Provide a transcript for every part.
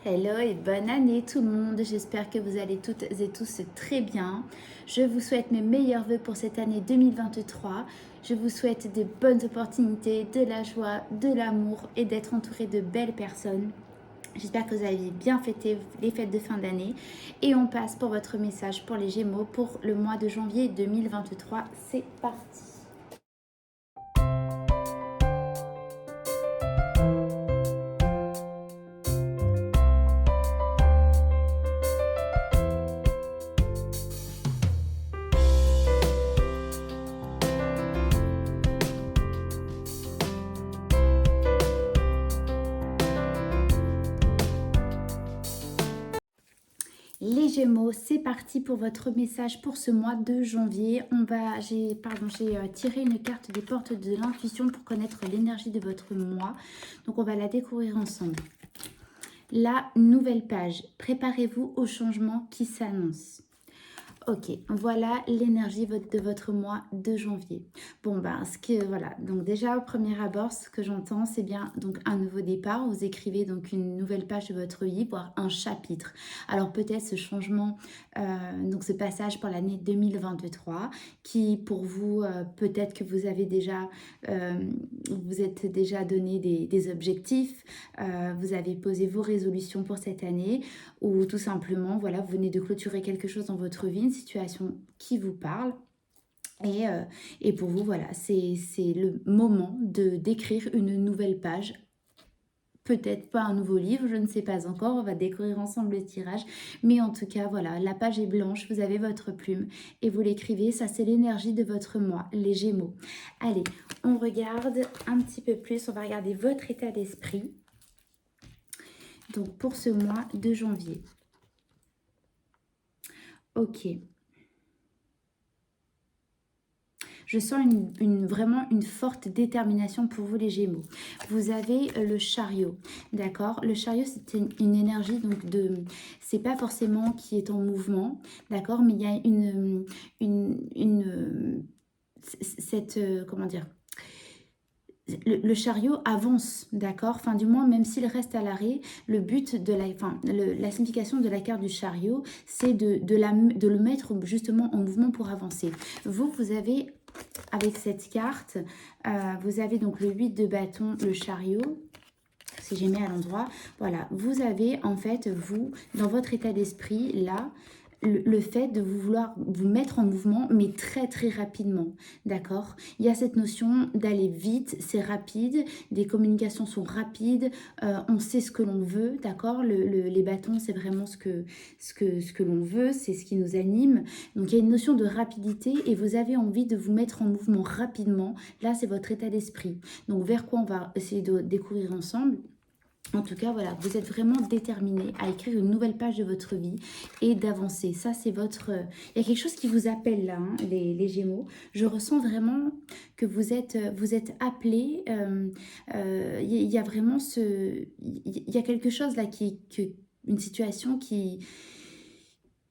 Hello et bonne année tout le monde, j'espère que vous allez toutes et tous très bien. Je vous souhaite mes meilleurs vœux pour cette année 2023. Je vous souhaite des bonnes opportunités, de la joie, de l'amour et d'être entouré de belles personnes. J'espère que vous avez bien fêté les fêtes de fin d'année. Et on passe pour votre message pour les Gémeaux pour le mois de janvier 2023. C'est parti. Les Gémeaux, c'est parti pour votre message pour ce mois de janvier. J'ai tiré une carte des portes de l'intuition pour connaître l'énergie de votre mois. Donc, on va la découvrir ensemble. La nouvelle page. Préparez-vous au changement qui s'annonce. Ok, voilà l'énergie de votre mois de janvier. Bon, voilà. Donc déjà, au premier abord, ce que j'entends, c'est bien donc un nouveau départ. Vous écrivez donc une nouvelle page de votre vie, voire un chapitre. Alors peut-être ce changement, donc ce passage pour l'année 2023, qui pour vous, peut-être que vous avez déjà, vous êtes déjà donné des objectifs, vous avez posé vos résolutions pour cette année, ou tout simplement, voilà, vous venez de clôturer quelque chose dans votre vie, une situation qui vous parle. Et pour vous, voilà, c'est le moment d'écrire une nouvelle page. Peut-être pas un nouveau livre, je ne sais pas encore, on va découvrir ensemble le tirage. Mais en tout cas, voilà, la page est blanche, vous avez votre plume et vous l'écrivez. Ça, c'est l'énergie de votre mois, les Gémeaux. Allez, on regarde un petit peu plus, on va regarder votre état d'esprit. Donc, pour ce mois de janvier. Ok. Je sens vraiment une forte détermination pour vous les Gémeaux. Vous avez le chariot, d'accord? Le chariot, c'est une énergie, donc c'est pas forcément qui est en mouvement, d'accord? Mais il y a comment dire? Le chariot avance, d'accord? Enfin, du moins, même s'il reste à l'arrêt, le but de la signification de la carte du chariot, c'est de le mettre justement en mouvement pour avancer. Vous avez, avec cette carte, vous avez donc le 8 de bâton, le chariot. Si j'ai mis à l'endroit, voilà, vous avez en fait, vous, dans votre état d'esprit, là, le fait de vouloir vous mettre en mouvement, mais très très rapidement, d'accord? Il y a cette notion d'aller vite, c'est rapide, des communications sont rapides, on sait ce que l'on veut, d'accord? Les bâtons, c'est vraiment ce que l'on veut, c'est ce qui nous anime. Donc il y a une notion de rapidité et vous avez envie de vous mettre en mouvement rapidement. Là, c'est votre état d'esprit. Donc vers quoi on va essayer de découvrir ensemble. En tout cas, voilà, vous êtes vraiment déterminé à écrire une nouvelle page de votre vie et d'avancer. Ça, c'est votre... Il y a quelque chose qui vous appelle là, hein, les Gémeaux. Je ressens vraiment que vous êtes appelés. Il y a vraiment ce... Il y a quelque chose là une situation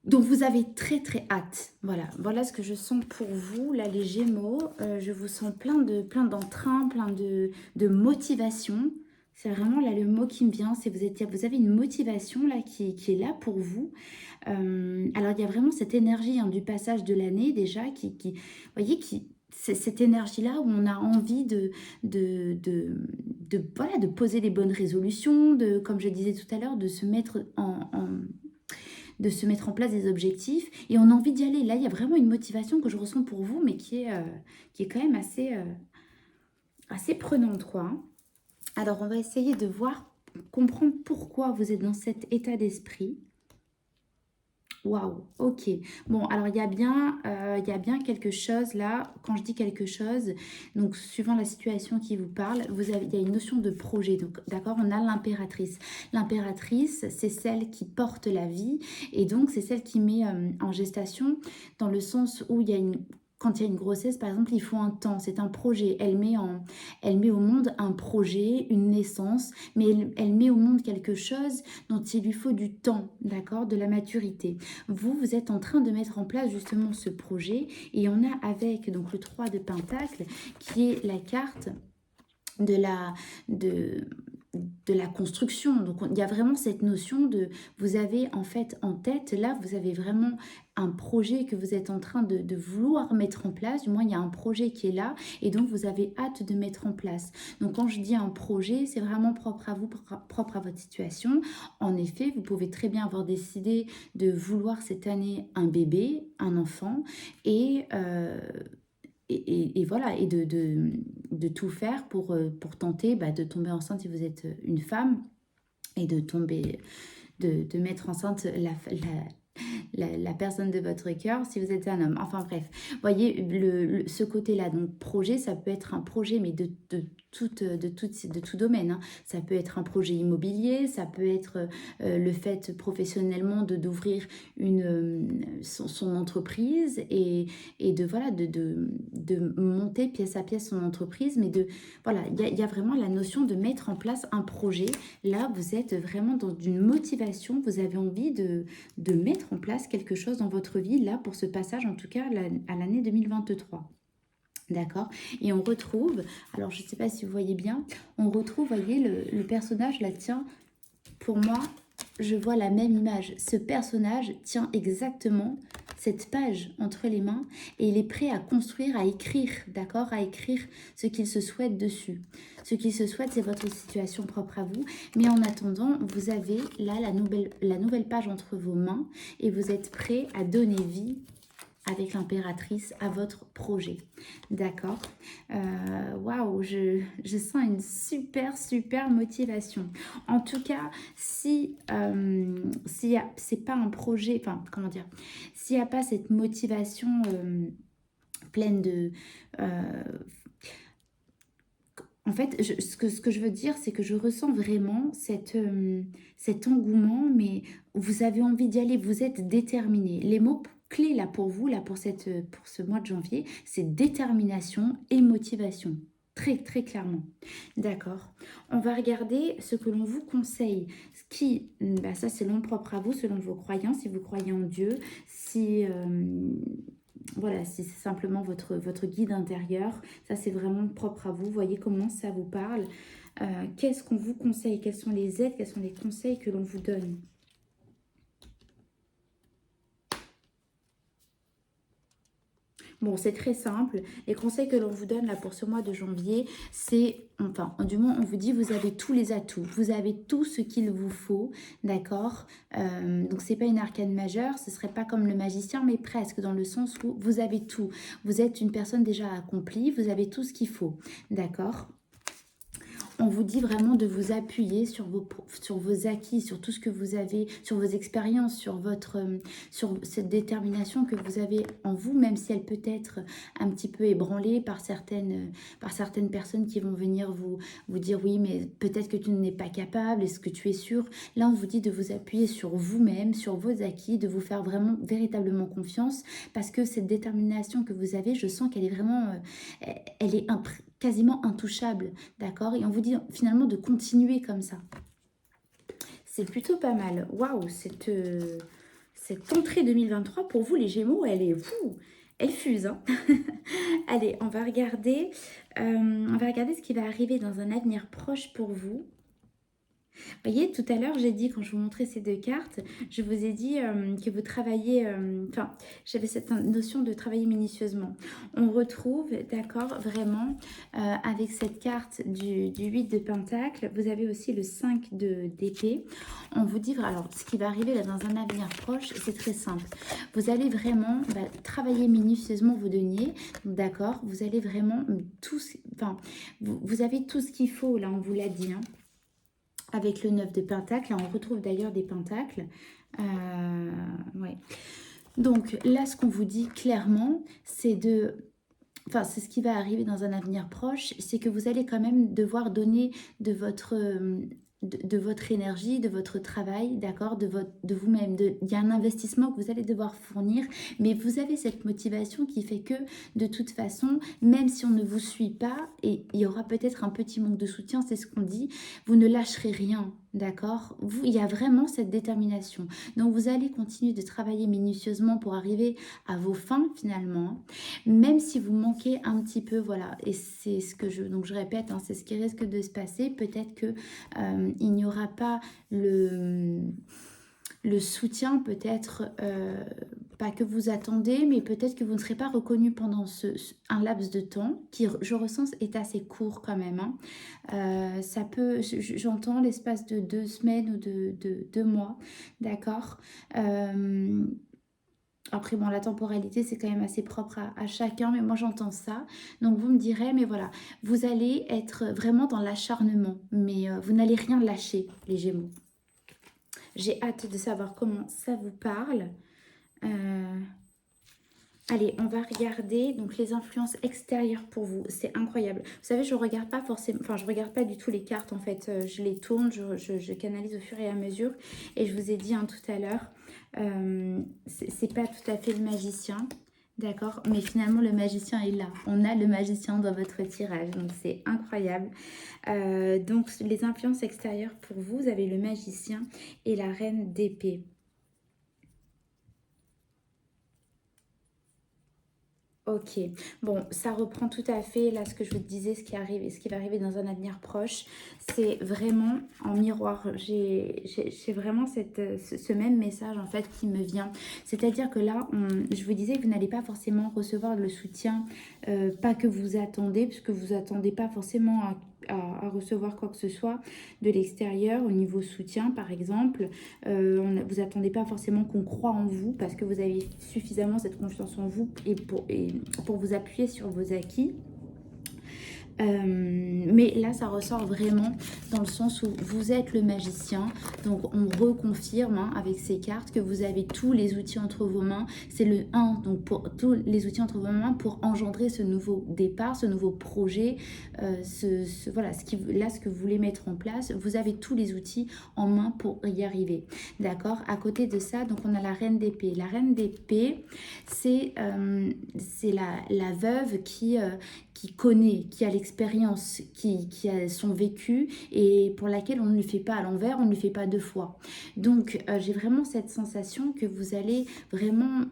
dont vous avez très très hâte. Voilà ce que je sens pour vous, là les Gémeaux. Je vous sens plein d'entrain, plein de motivation. C'est vraiment là le mot qui me vient, c'est vous avez une motivation là qui est là pour vous. Alors il y a vraiment cette énergie du passage de l'année déjà vous voyez, c'est cette énergie-là où on a envie de poser les bonnes résolutions, comme je disais tout à l'heure, de se mettre de se mettre en place des objectifs et on a envie d'y aller. Là, il y a vraiment une motivation que je ressens pour vous, mais qui est quand même assez prenante, quoi. Hein. Alors, on va essayer de comprendre pourquoi vous êtes dans cet état d'esprit. Waouh, ok. Bon, alors il y a bien quelque chose là. Quand je dis quelque chose, donc suivant la situation qui vous parle, il y a une notion de projet. Donc, d'accord, on a l'impératrice. L'impératrice, c'est celle qui porte la vie et donc c'est celle qui met en gestation dans le sens où quand il y a une grossesse, par exemple, il faut un temps, c'est un projet. Elle met au monde un projet, une naissance, mais elle met au monde quelque chose dont il lui faut du temps, d'accord, de la maturité. Vous êtes en train de mettre en place justement ce projet et on a avec donc le 3 de Pentacle qui est la carte de la construction. Donc, il y a vraiment cette notion de, vous avez en fait en tête, là, vous avez vraiment un projet que vous êtes en train de vouloir mettre en place. Du moins, il y a un projet qui est là et donc vous avez hâte de mettre en place. Donc, quand je dis un projet, c'est vraiment propre à vous, propre à votre situation. En effet, vous pouvez très bien avoir décidé de vouloir cette année un bébé, un enfant et... et voilà, et de tout faire pour tenter de tomber enceinte si vous êtes une femme et de tomber, de mettre enceinte la personne de votre cœur si vous êtes un homme. Enfin bref, voyez ce côté-là. Donc projet, ça peut être un projet, mais de tout domaine. Hein. Ça peut être un projet immobilier, ça peut être le fait professionnellement d'ouvrir son entreprise et de, voilà, de monter pièce à pièce son entreprise. Mais voilà, il y a vraiment la notion de mettre en place un projet. Là, vous êtes vraiment dans une motivation, vous avez envie de mettre en place quelque chose dans votre vie, là, pour ce passage, en tout cas, à l'année 2023. D'accord? Et on retrouve, alors je ne sais pas si vous voyez bien, on retrouve, voyez, le personnage là, tiens, pour moi, je vois la même image. Ce personnage tient exactement cette page entre les mains et il est prêt à construire, à écrire, d'accord? À écrire ce qu'il se souhaite dessus. Ce qu'il se souhaite, c'est votre situation propre à vous. Mais en attendant, vous avez là la nouvelle page entre vos mains et vous êtes prêt à donner vie avec l'impératrice à votre projet. D'accord? Waouh, je sens une super motivation. En tout cas, si c'est pas un projet, enfin, comment dire, s'il n'y a pas cette motivation pleine de... en fait, ce que je veux dire, c'est que je ressens vraiment cet engouement, mais vous avez envie d'y aller, vous êtes déterminé. Les mots clés là pour vous, là pour ce mois de janvier, c'est détermination et motivation. Très clairement. D'accord. On va regarder ce que l'on vous conseille. Ça c'est l'on propre à vous, selon vos croyances, si vous croyez en Dieu, si... voilà, si c'est simplement votre guide intérieur, ça c'est vraiment propre à vous. Voyez comment ça vous parle. Qu'est-ce qu'on vous conseille? Quelles sont les aides? Quels sont les conseils que l'on vous donne? Bon, c'est très simple. Les conseils que l'on vous donne là pour ce mois de janvier, c'est, enfin, du moins, on vous dit, vous avez tous les atouts. Vous avez tout ce qu'il vous faut, d'accord? Donc, c'est pas une arcane majeure, ce serait pas comme le magicien, mais presque, dans le sens où vous avez tout. Vous êtes une personne déjà accomplie, vous avez tout ce qu'il faut, d'accord? On vous dit vraiment de vous appuyer sur vos acquis, sur tout ce que vous avez, sur vos expériences, sur cette détermination que vous avez en vous, même si elle peut être un petit peu ébranlée par certaines personnes qui vont venir vous dire oui, mais peut-être que tu n'es pas capable, est-ce que tu es sûr? Là, on vous dit de vous appuyer sur vous-même, sur vos acquis, de vous faire vraiment, véritablement confiance, parce que cette détermination que vous avez, je sens qu'elle est vraiment, elle est quasiment intouchable, d'accord? Et on vous dit finalement de continuer comme ça. C'est plutôt pas mal. Waouh, cette entrée 2023 pour vous les Gémeaux, elle fuse. Hein. Allez, on va regarder ce qui va arriver dans un avenir proche pour vous. Vous voyez, tout à l'heure, j'ai dit, quand je vous montrais ces deux cartes, je vous ai dit que vous travaillez, enfin, j'avais cette notion de travailler minutieusement. On retrouve, d'accord, vraiment, avec cette carte du 8 de Pentacle, vous avez aussi le 5 d'épée. On vous dit, alors, ce qui va arriver là dans un avenir proche, c'est très simple. Vous allez vraiment travailler minutieusement vos deniers, d'accord, vous allez vraiment enfin, vous avez tout ce qu'il faut, là, on vous l'a dit, hein. Avec le 9 de Pentacle, là on retrouve d'ailleurs des Pentacles. Ouais. Donc là, ce qu'on vous dit clairement, c'est enfin, c'est ce qui va arriver dans un avenir proche, c'est que vous allez quand même devoir donner de votre de votre énergie, de votre travail, d'accord, de vous-même. Il y a un investissement que vous allez devoir fournir, mais vous avez cette motivation qui fait que, de toute façon, même si on ne vous suit pas, et il y aura peut-être un petit manque de soutien, c'est ce qu'on dit, vous ne lâcherez rien, d'accord. Il y a vraiment cette détermination. Donc, vous allez continuer de travailler minutieusement pour arriver à vos fins, finalement, même si vous manquez un petit peu, voilà, et c'est ce que donc je répète, hein, c'est ce qui risque de se passer, peut-être que il n'y aura pas le soutien, peut-être pas que vous attendez, mais peut-être que vous ne serez pas reconnu pendant un laps de temps qui, je ressens, est assez court quand même, hein. Ça peut, j'entends l'espace de 2 semaines ou de 2 mois, d'accord. Après, bon, la temporalité, c'est quand même assez propre à chacun, mais moi, j'entends ça. Donc, vous me direz, mais voilà, vous allez être vraiment dans l'acharnement, mais vous n'allez rien lâcher, les Gémeaux. J'ai hâte de savoir comment ça vous parle. Allez, on va regarder donc les influences extérieures pour vous. C'est incroyable. Vous savez, je regarde pas forcément, enfin, je regarde pas du tout les cartes en fait. Je les tourne, je canalise au fur et à mesure. Et je vous ai dit hein, tout à l'heure, c'est pas tout à fait le magicien, d'accord? Mais finalement, le magicien est là. On a le magicien dans votre tirage, donc c'est incroyable. Donc, les influences extérieures pour vous, vous avez le magicien et la reine d'épée. Ok, bon, ça reprend tout à fait là ce que je vous disais, ce qui arrive et ce qui va arriver dans un avenir proche. C'est vraiment en miroir. J'ai vraiment ce même message en fait qui me vient. C'est-à-dire que là, je vous disais que vous n'allez pas forcément recevoir le soutien, pas que vous attendez, puisque vous attendez pas forcément à recevoir quoi que ce soit de l'extérieur au niveau soutien par exemple. Vous attendez pas forcément qu'on croit en vous parce que vous avez suffisamment cette confiance en vous et pour vous appuyer sur vos acquis. Mais là, ça ressort vraiment dans le sens où vous êtes le magicien. Donc, on reconfirme hein, avec ces cartes que vous avez tous les outils entre vos mains. C'est le 1, donc pour tous les outils entre vos mains pour engendrer ce nouveau départ, ce nouveau projet, voilà, ce que vous voulez mettre en place. Vous avez tous les outils en main pour y arriver. D'accord? À côté de ça, donc on a la reine d'épée. La reine d'épée, c'est la veuve qui connaît, qui a l'expérience, qui a son vécu et pour laquelle on ne le fait pas à l'envers, on ne le fait pas 2 fois. Donc, j'ai vraiment cette sensation que vous allez vraiment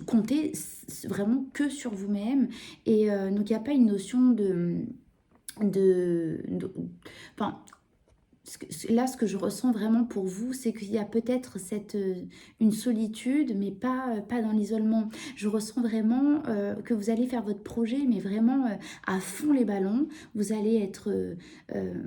compter vraiment que sur vous-même. Et donc, il n'y a pas une notion enfin, là, ce que je ressens vraiment pour vous, c'est qu'il y a peut-être une solitude, mais pas dans l'isolement. Je ressens vraiment que vous allez faire votre projet, mais vraiment à fond les ballons. Vous allez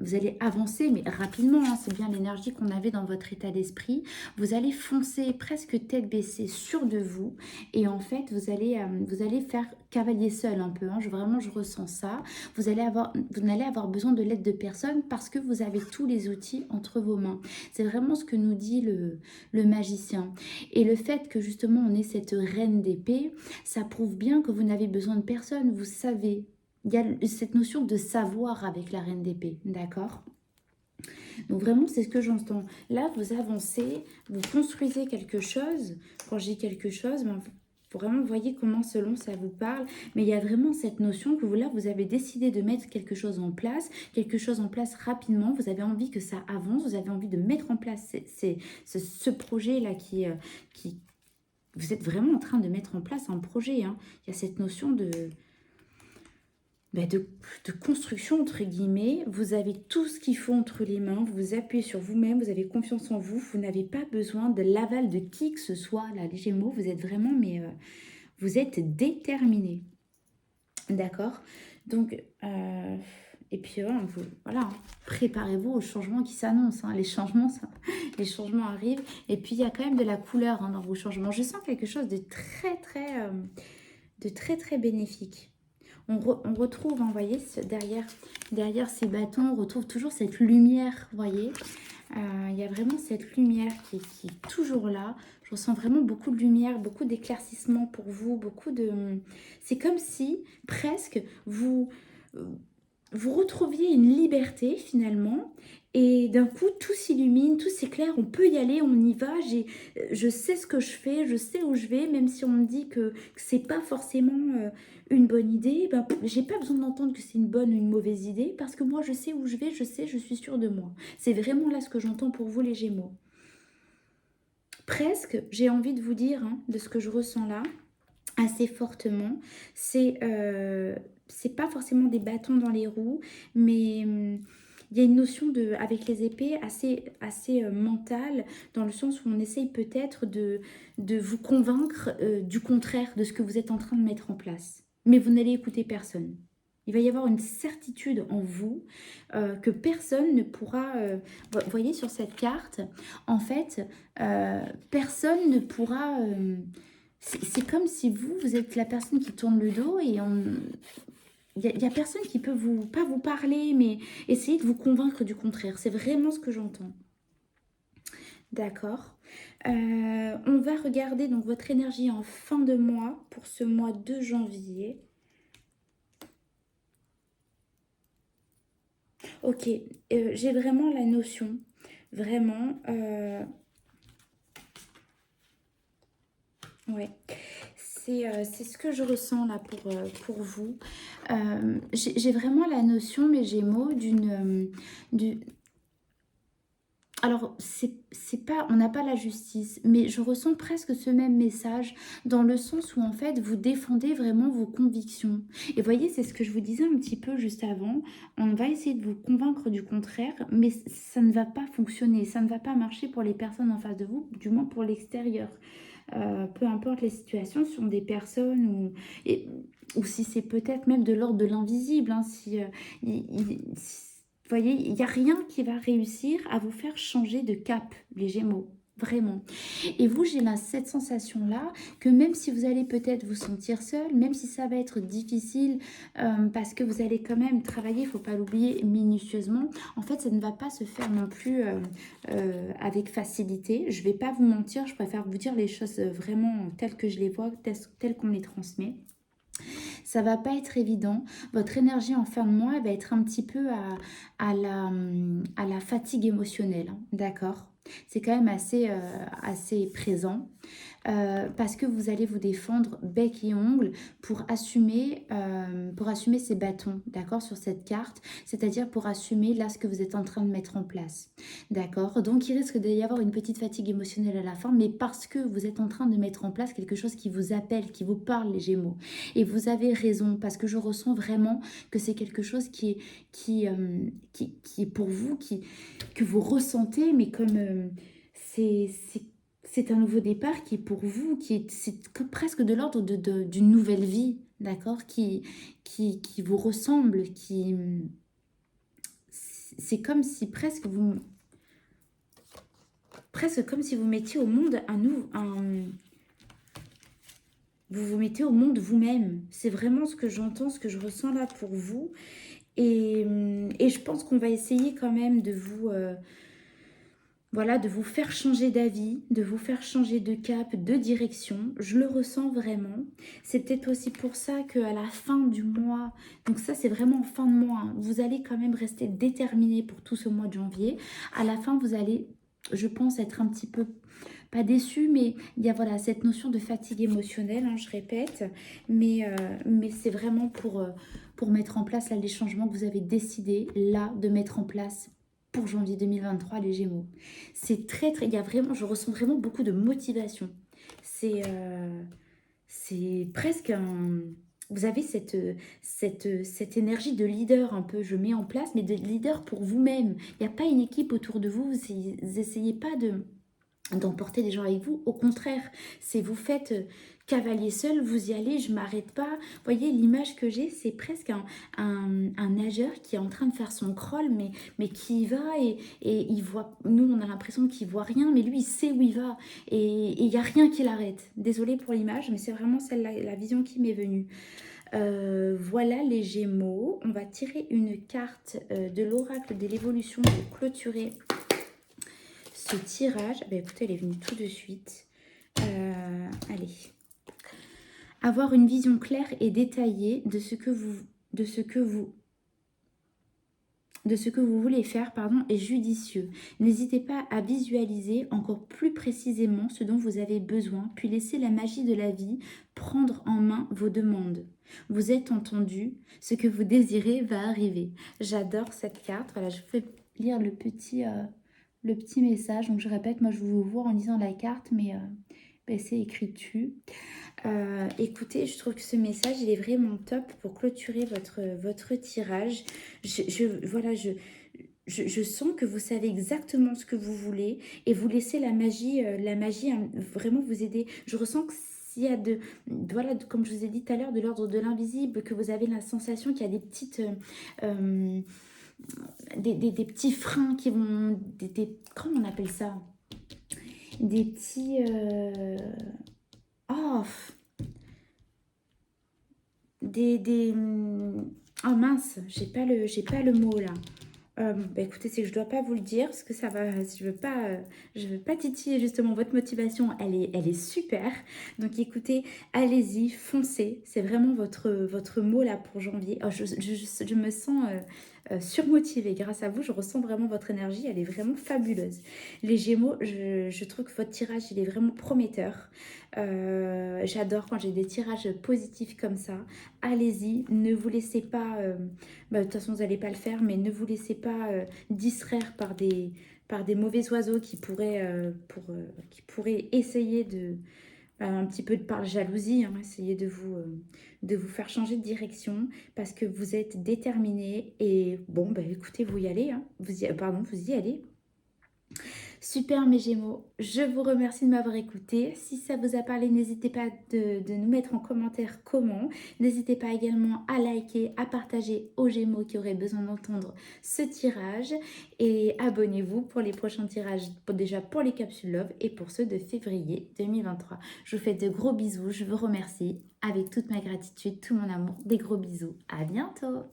vous allez avancer, mais rapidement. Hein, c'est bien l'énergie qu'on avait dans votre état d'esprit. Vous allez foncer presque tête baissée, sûr de vous. Et en fait, vous allez faire cavalier seul un peu. Hein, vraiment, je ressens ça. Vous n'allez avoir besoin de l'aide de personne parce que vous avez tous les outils entre vos mains. C'est vraiment ce que nous dit le magicien. Et le fait que justement on ait cette reine d'épée, ça prouve bien que vous n'avez besoin de personne. Vous savez, il y a cette notion de savoir avec la reine d'épée, d'accord ? Donc vraiment, c'est ce que j'entends. Là, vous avancez, vous construisez quelque chose. Quand je dis quelque chose, vraiment, vous voyez comment selon ça vous parle. Mais il y a vraiment cette notion que là, vous avez décidé de mettre quelque chose en place rapidement. Vous avez envie que ça avance, vous avez envie de mettre en place ce projet-là qui... Vous êtes vraiment en train de mettre en place un projet. Hein. Il y a cette notion de construction, entre guillemets. Vous avez tout ce qu'il faut entre les mains, vous vous appuyez sur vous-même, vous avez confiance en vous, vous n'avez pas besoin de l'aval de qui que ce soit. Là, les Gémeaux, vous êtes vraiment, mais vous êtes déterminés. D'accord? Donc, et puis voilà, hein, préparez-vous aux changements qui s'annoncent. Hein. Les changements arrivent. Et puis, il y a quand même de la couleur hein, dans vos changements. Je sens quelque chose de très, très bénéfique. On retrouve, hein, vous voyez, derrière ces bâtons, on retrouve toujours cette lumière, vous voyez. Il y a vraiment cette lumière qui est toujours là. Je ressens vraiment beaucoup de lumière, beaucoup d'éclaircissement pour vous, c'est comme si, presque, vous retrouviez une liberté finalement et d'un coup tout s'illumine, tout s'éclaire, on peut y aller, on y va, je sais ce que je fais, je sais où je vais, même si on me dit que c'est pas forcément une bonne idée, ben, j'ai pas besoin d'entendre que c'est une bonne ou une mauvaise idée parce que moi je sais où je vais, je sais, je suis sûre de moi. C'est vraiment là ce que j'entends pour vous les Gémeaux. Presque, j'ai envie de vous dire, hein, de ce que je ressens là, assez fortement, c'est pas forcément des bâtons dans les roues, mais il y a une notion de, avec les épées assez mentale, dans le sens où on essaye peut-être de vous convaincre du contraire de ce que vous êtes en train de mettre en place. Mais vous n'allez écouter personne. Il va y avoir une certitude en vous que personne ne pourra... vous voyez sur cette carte, en fait, personne ne pourra... c'est comme si vous êtes la personne qui tourne le dos et il y a personne qui peut pas vous parler, mais essayer de vous convaincre du contraire. C'est vraiment ce que j'entends. D'accord. On va regarder donc votre énergie en fin de mois pour ce mois de janvier. Ok, j'ai vraiment la notion, vraiment, ouais. C'est ce que je ressens là pour vous. J'ai vraiment la notion, mes Gémeaux, alors, c'est pas, on n'a pas la justice, mais je ressens presque ce même message dans le sens où en fait vous défendez vraiment vos convictions. Et voyez, c'est ce que je vous disais un petit peu juste avant. On va essayer de vous convaincre du contraire, mais ça ne va pas fonctionner, ça ne va pas marcher pour les personnes en face de vous, du moins pour l'extérieur. Peu importe les situations, ce sont des personnes ou si c'est peut-être même de l'ordre de l'invisible, hein, vous voyez, il n'y a rien qui va réussir à vous faire changer de cap, les Gémeaux. Vraiment. Et vous, j'ai cette sensation-là que même si vous allez peut-être vous sentir seul, même si ça va être difficile, parce que vous allez quand même travailler, il ne faut pas l'oublier, minutieusement, en fait, ça ne va pas se faire non plus avec facilité. Je ne vais pas vous mentir, je préfère vous dire les choses vraiment telles que je les vois, telles qu'on me les transmet. Ça va pas être évident. Votre énergie en fin de mois elle va être un petit peu à la fatigue émotionnelle, hein, d'accord? C'est quand même assez présent. Parce que vous allez vous défendre bec et ongle pour assumer ces bâtons, d'accord, sur cette carte, c'est-à-dire pour assumer là ce que vous êtes en train de mettre en place, d'accord. Donc il risque d'y avoir une petite fatigue émotionnelle à la fin, mais parce que vous êtes en train de mettre en place quelque chose qui vous appelle, qui vous parle, les Gémeaux. Et vous avez raison, parce que je ressens vraiment que c'est quelque chose qui est pour vous, que vous ressentez, mais comme c'est un nouveau départ qui est pour vous, c'est presque de l'ordre d'une nouvelle vie, d'accord, qui vous ressemble, c'est comme si presque comme si vous mettiez au monde vous vous mettez au monde vous-même. C'est vraiment ce que j'entends, ce que je ressens là pour vous. Et je pense qu'on va essayer quand même de vous... voilà, de vous faire changer d'avis, de vous faire changer de cap, de direction. Je le ressens vraiment. C'est peut-être aussi pour ça qu'à la fin du mois, donc ça c'est vraiment en fin de mois, hein, vous allez quand même rester déterminé pour tout ce mois de janvier. À la fin, vous allez, je pense, être un petit peu, pas déçu, mais il y a voilà, cette notion de fatigue émotionnelle, hein, je répète. Mais c'est vraiment pour mettre en place là, les changements que vous avez décidé là de mettre en place pour janvier 2023, les Gémeaux. C'est il y a vraiment, je ressens vraiment beaucoup de motivation. C'est presque un... Vous avez cette énergie de leader un peu, je mets en place, mais de leader pour vous-même. Il n'y a pas une équipe autour de vous, vous n'essayez pas d'emporter des gens avec vous. Au contraire, c'est vous faites cavalier seul, vous y allez, je m'arrête pas. Vous voyez, l'image que j'ai, c'est presque un nageur qui est en train de faire son crawl, mais qui y va et il voit, nous on a l'impression qu'il voit rien, mais lui il sait où il va et il n'y a rien qui l'arrête. Désolée pour l'image, mais c'est vraiment celle-là, la vision qui m'est venue. Voilà les Gémeaux. On va tirer une carte de l'oracle de l'évolution pour clôturer ce tirage. Bah, écoutez, elle est venue tout de suite. Allez. Avoir une vision claire et détaillée de ce que vous de ce que vous voulez faire, pardon, est judicieux. N'hésitez pas à visualiser encore plus précisément ce dont vous avez besoin, puis laissez la magie de la vie prendre en main vos demandes. Vous êtes entendu, ce que vous désirez va arriver. J'adore cette carte. Voilà, je vais lire le petit message. Donc je répète, moi je vous vois en lisant la carte, mais ben, c'est écrit dessus. Écoutez, je trouve que ce message, il est vraiment top pour clôturer votre tirage. Voilà, je sens que vous savez exactement ce que vous voulez et vous laissez la magie hein, vraiment vous aider. Je ressens que s'il y a voilà, comme je vous ai dit tout à l'heure, de l'ordre de l'invisible, que vous avez la sensation qu'il y a des petites... des petits freins qui vont... comment on appelle ça? Des petits... oh, oh mince, j'ai pas le mot là. Bah écoutez, c'est que je dois pas vous le dire parce que ça va, je veux pas titiller justement votre motivation, elle est super. Donc écoutez, allez-y, foncez, c'est vraiment votre mot là pour janvier. Oh, je me sens surmotivée grâce à vous, je ressens vraiment votre énergie, elle est vraiment fabuleuse. Les Gémeaux, je trouve que votre tirage, il est vraiment prometteur. J'adore quand j'ai des tirages positifs comme ça. Allez-y, ne vous laissez pas... bah, de toute façon, vous n'allez pas le faire, mais ne vous laissez pas distraire par des mauvais oiseaux qui pourraient essayer de... bah, un petit peu de par jalousie, hein, essayer de vous faire changer de direction parce que vous êtes déterminé et bon, bah, écoutez, vous y allez, hein, vous y allez. Super mes Gémeaux, je vous remercie de m'avoir écouté. Si ça vous a parlé, n'hésitez pas de nous mettre en commentaire comment. N'hésitez pas également à liker, à partager aux Gémeaux qui auraient besoin d'entendre ce tirage. Et abonnez-vous pour les prochains tirages, déjà pour les capsules Love et pour ceux de février 2023. Je vous fais de gros bisous, je vous remercie avec toute ma gratitude, tout mon amour. Des gros bisous, à bientôt.